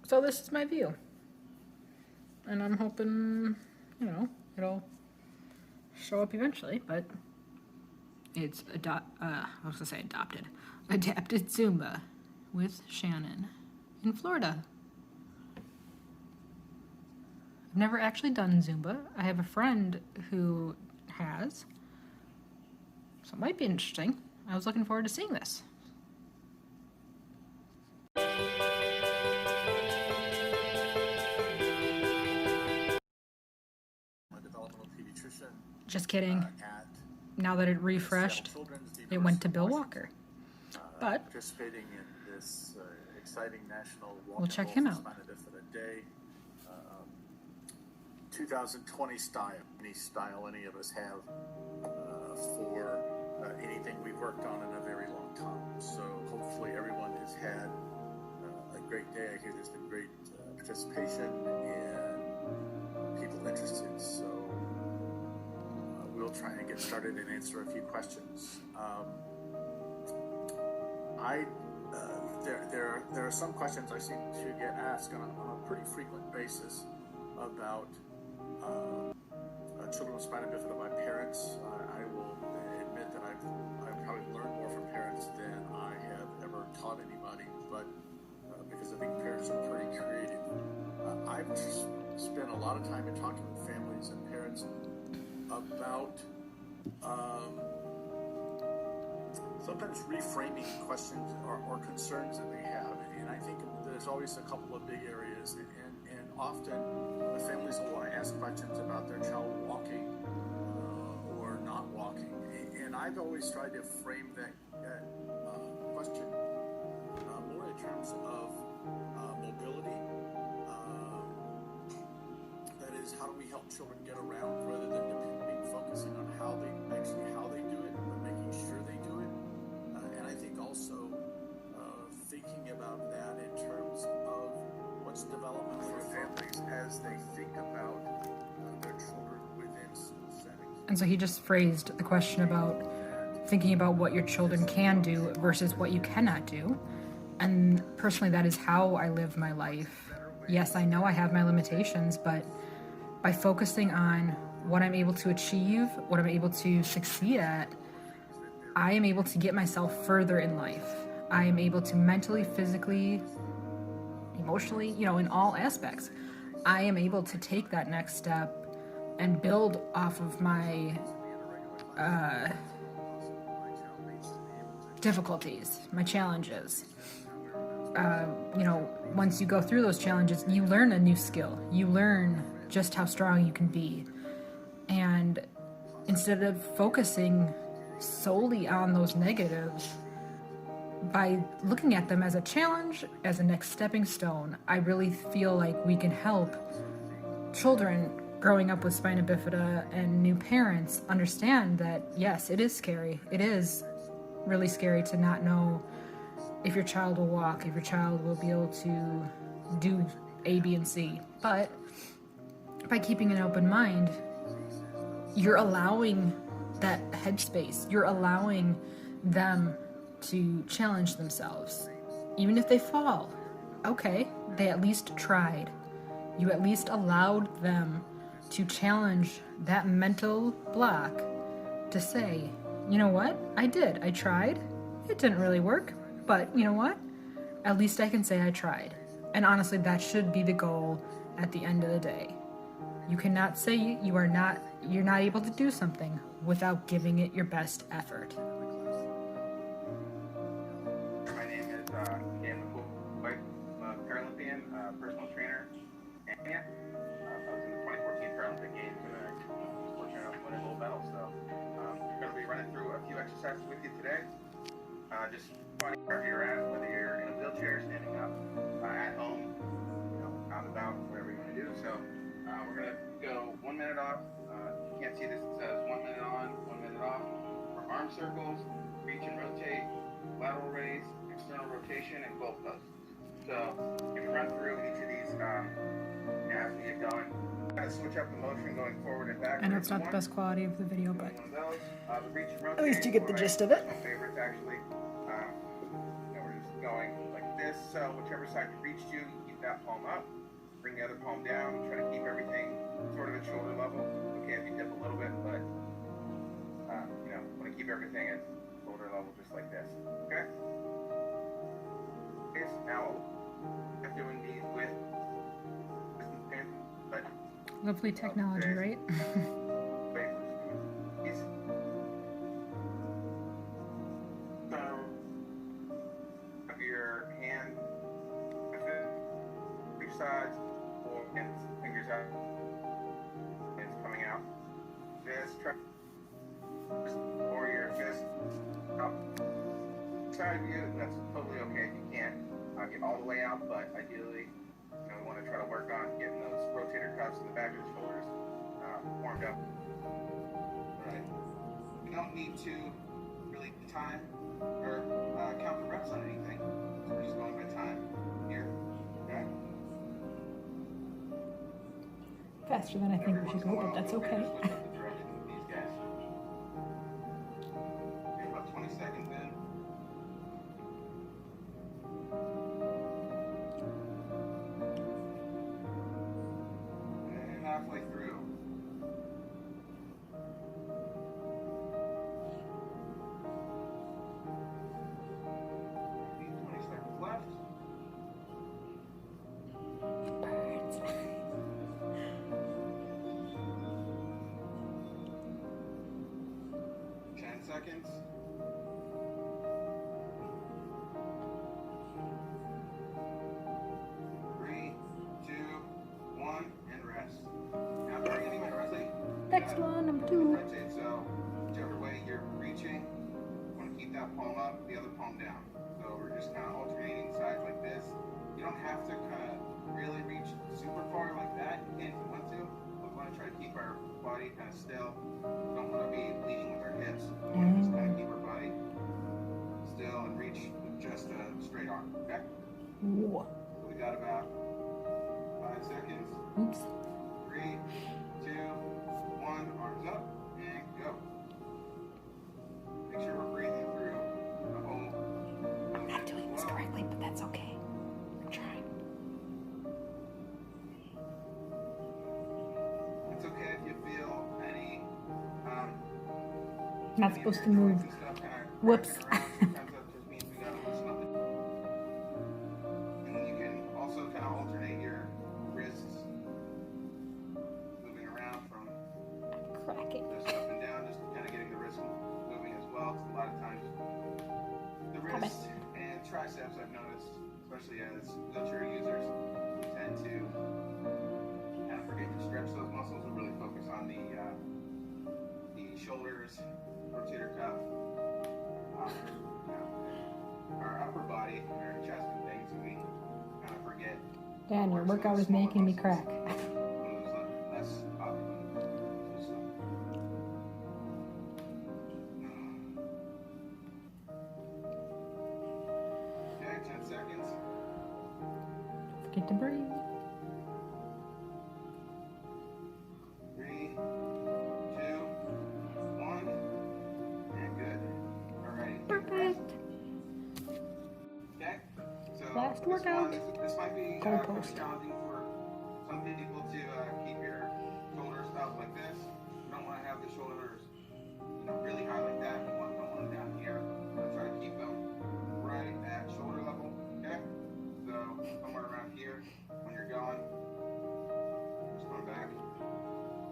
So this is my view. And I'm hoping, you know, it'll show up eventually, but it's adapted Zumba with Shannon in Florida. I've never actually done Zumba. I have a friend who has, so it might be interesting. I was looking forward to seeing this. Just kidding. Now that it refreshed, it went to Bill Walker. But participating in this exciting national we'll check him out. Spina Bifida Day, 2020 style, any style any of us have for anything we've worked on in a very long time. So hopefully everyone has had a great day. I hear there's been great participation and people interested. So we'll try and get started and answer a few questions. There are some questions I seem to get asked on a pretty frequent basis about children with spina bifida by parents. I will admit that I've probably learned more from parents than I have ever taught anybody, but because I think parents are pretty creative. I've spent a lot of time in talking with families and parents about sometimes reframing questions or concerns that they have. And I think there's always a couple of big areas. And often the families will want to ask questions about their child walking or not walking. And I've always tried to frame that question more in terms of mobility. That is, how do we help children get around rather than focusing on how they do it, but making sure they do it. And I think also thinking about that in terms of what's development for families as they think about their children within school settings. And so he just phrased the question about thinking about what your children can do versus what you cannot do. And personally, that is how I live my life. Yes, I know I have my limitations, but by focusing on what I'm able to achieve, what I'm able to succeed at, I am able to get myself further in life. I am able to mentally, physically, emotionally, in all aspects, I am able to take that next step and build off of my difficulties, my challenges. Once you go through those challenges, you learn a new skill. You learn just how strong you can be. And instead of focusing solely on those negatives, by looking at them as a challenge, as a next stepping stone, I really feel like we can help children growing up with spina bifida and new parents understand that, yes, it is scary. It is really scary to not know if your child will walk, if your child will be able to do A, B, and C. But by keeping an open mind, you're allowing that headspace. You're allowing them to challenge themselves. Even if they fall, okay, they at least tried. You at least allowed them to challenge that mental block to say, you know what, I did. I tried. It didn't really work, but you know what? At least I can say I tried. And honestly, that should be the goal at the end of the day. You cannot say you're not able to do something without giving it your best effort. My name is Dan McCoy. I'm a Paralympian, personal trainer, and I was in the 2014 Paralympic Games and I was fortunate enough to win a gold medal. So I'm going to be running through a few exercises with you today. Just finding wherever you're at, whether you're in a wheelchair, standing up, at home, out and about, whatever you want to do. So we're going to go 1 minute off. You can't see this, it says 1 minute on, 1 minute off. For arm circles, reach and rotate, lateral raise, external rotation, and goal post. So you can run through each of these as we get going. Kind of switch up the motion going forward and back. I know it's not the best quality of the video, but the reach and rotate, at least you get the gist of it. My favorites actually. We're just going like this, so whichever side reached you, you keep that palm up, bring the other palm down, try to keep everything sort of at shoulder level. Okay, if you dip a little bit, but you know, want to keep everything at shoulder level just like this. Okay? Okay, so now I'm doing these with but Lovely technology, right? Your hand, each side, or fingers out, hands coming out. Fist, or your fist up. Side view, that's totally okay if you can't get all the way out, but ideally, you know, we want to try to work on getting those rotator cuffs in the back of the shoulders warmed up. Right. We don't need to really time or count the reps on anything. So we're just going by time here. Okay? Faster than I think we should go, but that's okay. Just look at the direction of these guys. Okay, about 20 seconds in. And halfway through. 20 seconds left. Birds. 10 seconds. 3, 2, 1, and rest. Now, during any minute rest, Next one, number 2. rotate, so whichever way you're reaching, you want to keep that palm up, the other palm down. So we're just kind of alternating sides like this. You don't have to kind of really reach super far like that. You can if you want to, but we want to try to keep our body kind of still. We don't want to be leaning with our hips. We want to just kind of keep our body still and reach with just a straight arm. Okay? Ooh. So we got about 5 seconds. Oops. 3, 2, 1, arms up, and go. Make sure we're breathing through the whole I'm not doing this correctly, but that's okay. I'm trying. It's okay if you feel any Not supposed to move. and stuff kind of Whoops. Sometimes that just means we gotta loosen up. And then you can also kind of alternate your wrists, moving around from Cracking. this up and down, just kind of getting the wrist moving as well. 'Cause a lot of times the Come wrists and triceps, I've noticed, especially as wheelchair users, tend to kind of forget to stretch those muscles and really focus on the shoulders, rotator cuff, you know, our upper body, our chest and things, and we kind of forget. Dan, your workout is making me crack. Less often. So. Okay, 10 seconds. Forget to breathe. 3, 2, 1, and good. Alrighty. Perfect. Okay. So Last this workout. This might be Goal pretty post. challenging for some people to keep your shoulders up like this. You don't want to have the shoulders, you know, really high like that. You want them down here. You want to try to keep them right at shoulder level. Okay. So somewhere around here when you're going. Just going back,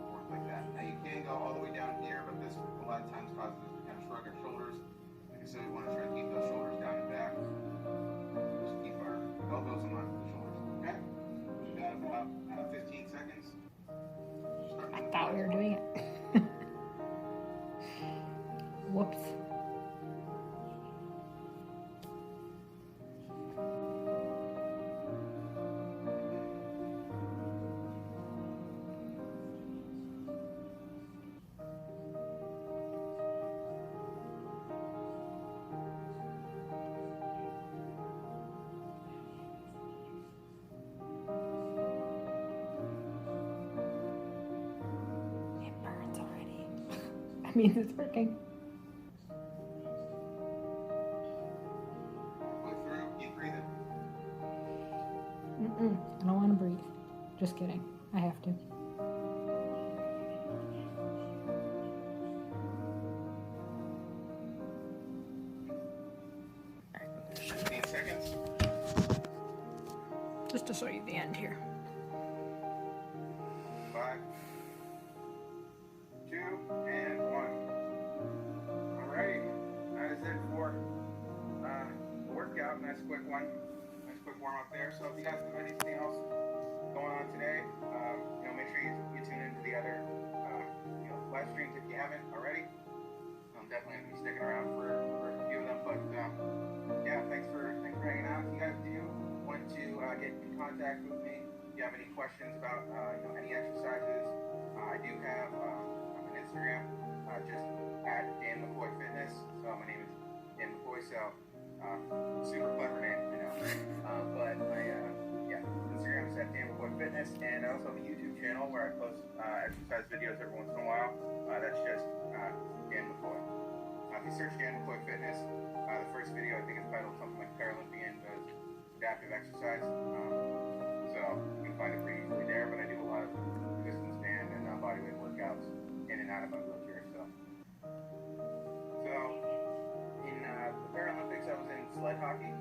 forth like that. Now you can go all the way down here, but this a lot of times causes us to kind of shrug our shoulders. Like I said, we want to try to keep those shoulders down and back. Just keep our elbows in line with the shoulders. Okay? We got about 15 seconds. I thought we were doing it. Whoops. It burns already. That means it's working. Halfway through, keep breathing. I don't want to breathe. Just kidding. I have to. 15 seconds. Just to show you the end here. 5, 2, and 1. Alrighty, that is it for the workout. Nice quick one. Nice quick warm up there. So if you guys have anything else going on today, make sure you tune into the other live streams if you haven't already. I'm definitely gonna be sticking around for a few of them. But yeah, thanks for hanging out. If you guys do want to get in contact with me, if you have any questions about any exercises, I do have an Instagram, just at Dan McCoy Fitness. So my name is Dan McCoy. So super clever name, but my Instagram is at Dan McCoy Fitness, and I also have a YouTube channel where I post exercise videos every once in a while. That's just Dan McCoy. If you search Dan McCoy Fitness, the first video I think is titled something like Paralympian does adaptive exercise. So you can find it pretty easily there. But I do a lot of resistance band and bodyweight workouts in and out of my wheelchair. So in the Paralympics, I was in sled hockey.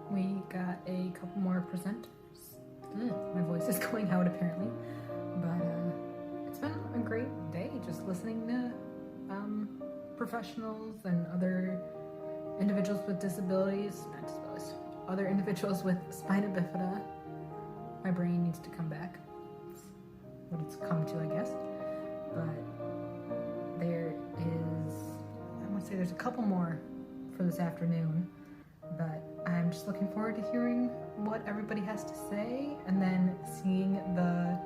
We got a couple more presenters. My voice is going out apparently, but it's been a great day just listening to professionals and other individuals with other individuals with spina bifida. My brain needs to come back. It's what it's come to, I guess. But there is, I want to say there's a couple more for this afternoon, but I'm just looking forward to hearing what everybody has to say and then seeing the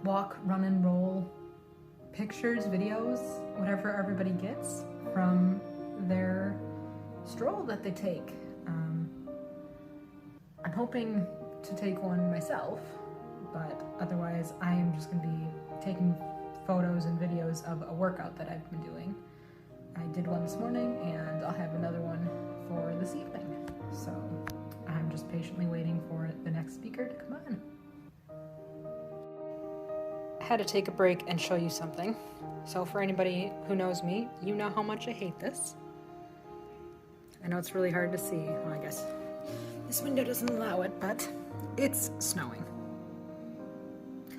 walk, run, and roll pictures, videos, whatever everybody gets from their stroll that they take. I'm hoping to take one myself, but otherwise I am just going to be taking photos and videos of a workout that I've been doing. I did one this morning and I'll have another one for this evening. So I'm just patiently waiting for the next speaker to come on. I had to take a break and show you something. So for anybody who knows me, you know how much I hate this. I know it's really hard to see. Well, I guess this window doesn't allow it, but it's snowing.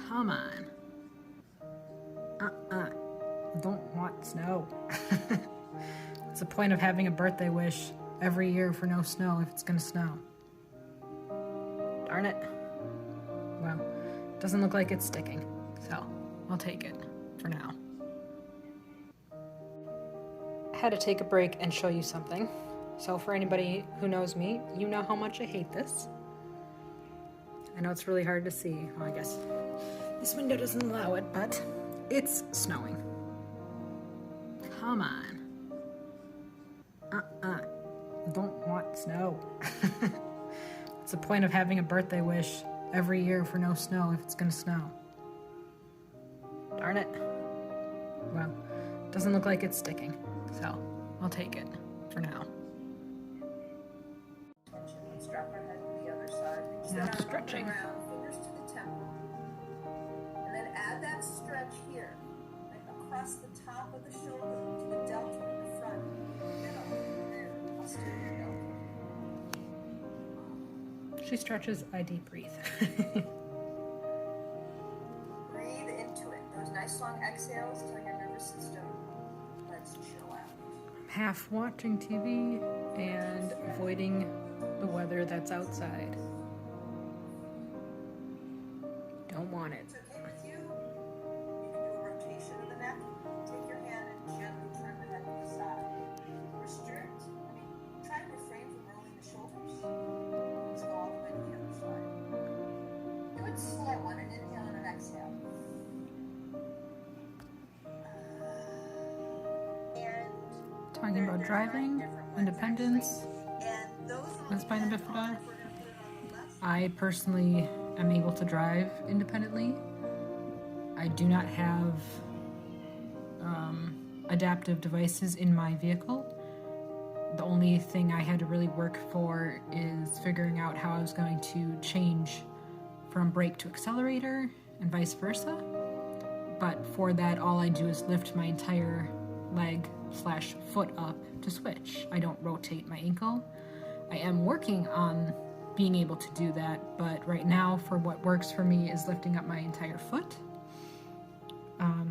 Come on. Don't want snow. What's the point of having a birthday wish every year for no snow if it's gonna snow? Darn it. Well, it doesn't look like it's sticking, so I'll take it for now. I had to take a break and show you something. So for anybody who knows me, you know how much I hate this. I know it's really hard to see. Well, I guess this window doesn't allow it, but it's snowing. Come on. Don't want snow. What's the point of having a birthday wish every year for no snow if it's gonna snow? Darn it. Well, it doesn't look like it's sticking, so I'll take it for now. Let's drop our head to the other side. Reach Now that arm stretching. around, fingers to the temple. And then add that stretch here, like across the top of the shoulder to the delta in the front, middle, there, posterior delta. She stretches, I deep breathe. Breathe into it. Those nice long exhales tell your nervous system, let's chill out. I'm half watching TV and avoiding the weather that's outside. Don't want it. It's okay with you. You can do a rotation of the neck. Take your hand and gently turn the head to the side. Restrict. Try and refrain from rolling the shoulders. Let's go all the way to the other side. Do it slow on an inhale and an exhale. And Talking about driving, independence, and those with spina bifida. we're going to put it on the left. I personally am able to drive independently. I do not have adaptive devices in my vehicle, The only thing I had to really work for is figuring out how I was going to change from brake to accelerator and vice versa. But for that, all I do is lift my entire leg / foot up to switch. I don't rotate my ankle. I am working on being able to do that, but right now for what works for me is lifting up my entire foot.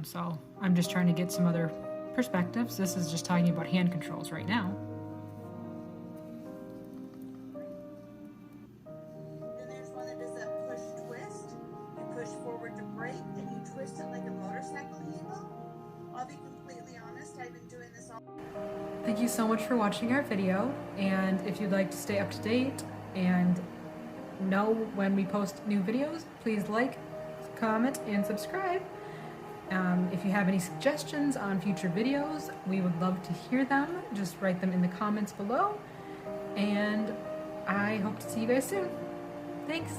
So I'm just trying to get some other perspectives. This is just talking about hand controls right now. Then there's one that does a push twist. You push forward to brake and you twist it like a motorcycle handle. I'll be completely honest, I've been doing this all. Thank you so much for watching our video, and if you'd like to stay up to date and know when we post new videos, please like, comment, and subscribe. If you have any suggestions on future videos, we would love to hear them. Just write them in the comments below, and I hope to see you guys soon. Thanks!